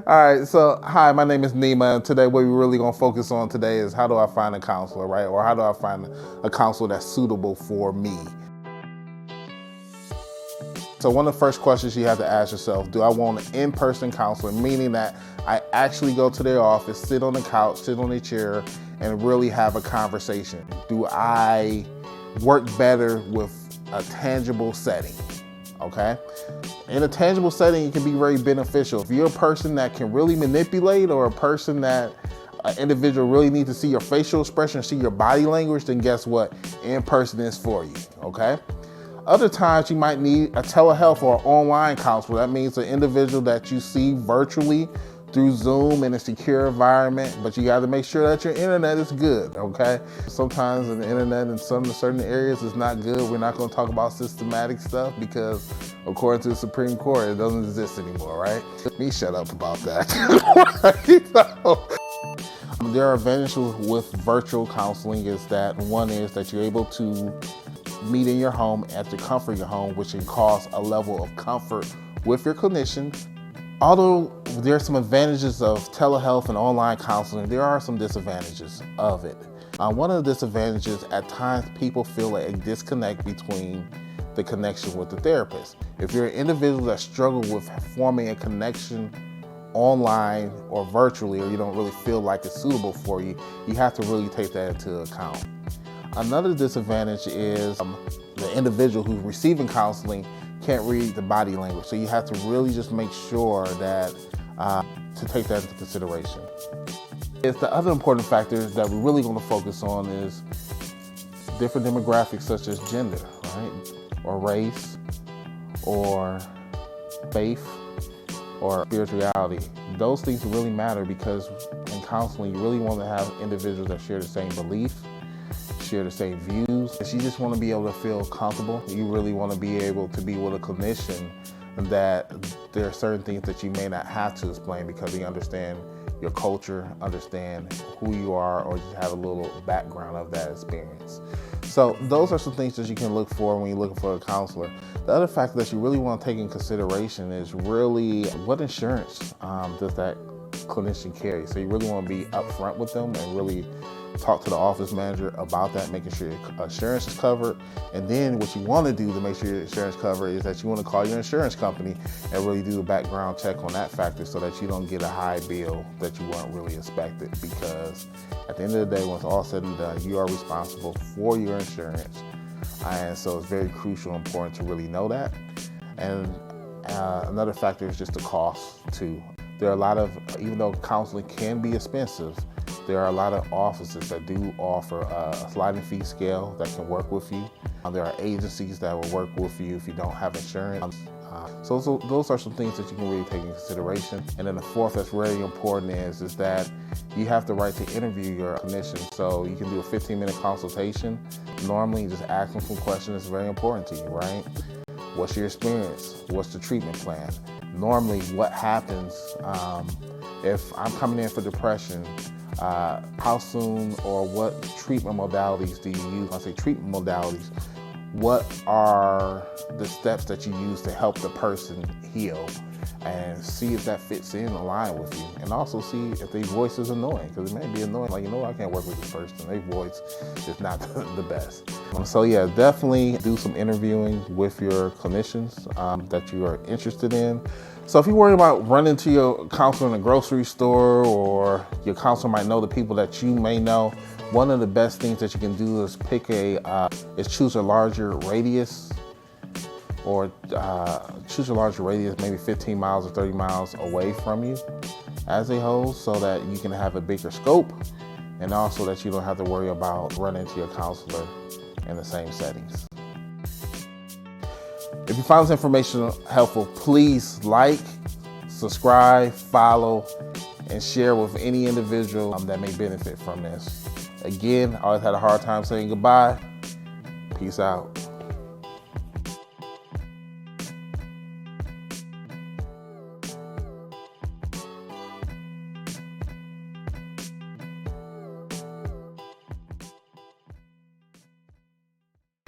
All right, so hi, my name is Nima, and today what we're really gonna focus on today is how do I find a counselor, right? Or how do I find a counselor that's suitable for me? So one of the first questions you have to ask yourself, do I want an in-person counselor, meaning that I actually go to their office, sit on the couch, sit on a chair, and really have a conversation? Do I work better with a tangible setting? Okay? In a tangible setting, it can be very beneficial. If you're a person that can really manipulate, or a person that an individual really needs to see your facial expression, see your body language, then guess what? In person is for you, okay? Other times you might need a telehealth or online counselor. That means an individual that you see virtually through Zoom in a secure environment, but you got to make sure that your internet is good, okay? Sometimes the internet in some certain areas is not good. We're not going to talk about systematic stuff because according to the Supreme Court, it doesn't exist anymore, right? Let me shut up about that. There are advantages with virtual counseling is that one is that you're able to meet in your home at the comfort of your home, which can cause a level of comfort with your clinician. Although there are some advantages of telehealth and online counseling, there are some disadvantages of it. One of the disadvantages, at times people feel a disconnect between the connection with the therapist. If you're an individual that struggles with forming a connection online or virtually, or you don't really feel like it's suitable for you, you have to really take that into account. Another disadvantage is the individual who's receiving counseling can't read the body language. So you have to really just make sure that to take that into consideration. The other important factor that we're really going to focus on is different demographics such as gender, right? Or race, or faith, or spirituality. Those things really matter because in counseling, you really want to have individuals that share the same belief, share the same views. If you just want to be able to feel comfortable, you really want to be able to be with a clinician that there are certain things that you may not have to explain because they understand your culture, understand who you are, or just have a little background of that experience. So those are some things that you can look for when you're looking for a counselor. The other factor that you really want to take in consideration is really what insurance does that clinician carry. So you really want to be upfront with them and really talk to the office manager about that, making sure your insurance is covered. And then what you want to do to make sure your insurance is covered is that you want to call your insurance company and really do a background check on that factor so that you don't get a high bill that you weren't really expected. Because at the end of the day, once all said and done, you are responsible for your insurance. And so it's very crucial and important to really know that. And another factor is just the cost too. There are a lot of, even though counseling can be expensive, there are a lot of offices that do offer a sliding fee scale that can work with you. There are agencies that will work with you if you don't have insurance. So those are some things that you can really take into consideration. And then the fourth that's really important is that you have the right to interview your clinician. So you can do a 15-minute consultation. Normally, you just ask them some questions that's very important to you, right? What's your experience? What's the treatment plan? Normally, what happens if I'm coming in for depression? How soon or what treatment modalities do you use? When I say treatment modalities, what are the steps that you use to help the person heal? And see if that fits in line with you. And also see if their voice is annoying, because it may be annoying. Like, I can't work with this person. Their voice is not the best. So yeah, definitely do some interviewing with your clinicians that you are interested in. So if you're worried about running to your counselor in a grocery store, or your counselor might know the people that you may know, one of the best things that you can do is choose a larger radius, or choose a larger radius, maybe 15 miles or 30 miles away from you as a whole, so that you can have a bigger scope, and also that you don't have to worry about running into your counselor in the same settings. If you found this information helpful, please like, subscribe, follow, and share with any individual that may benefit from this. Again, I always had a hard time saying goodbye. Peace out.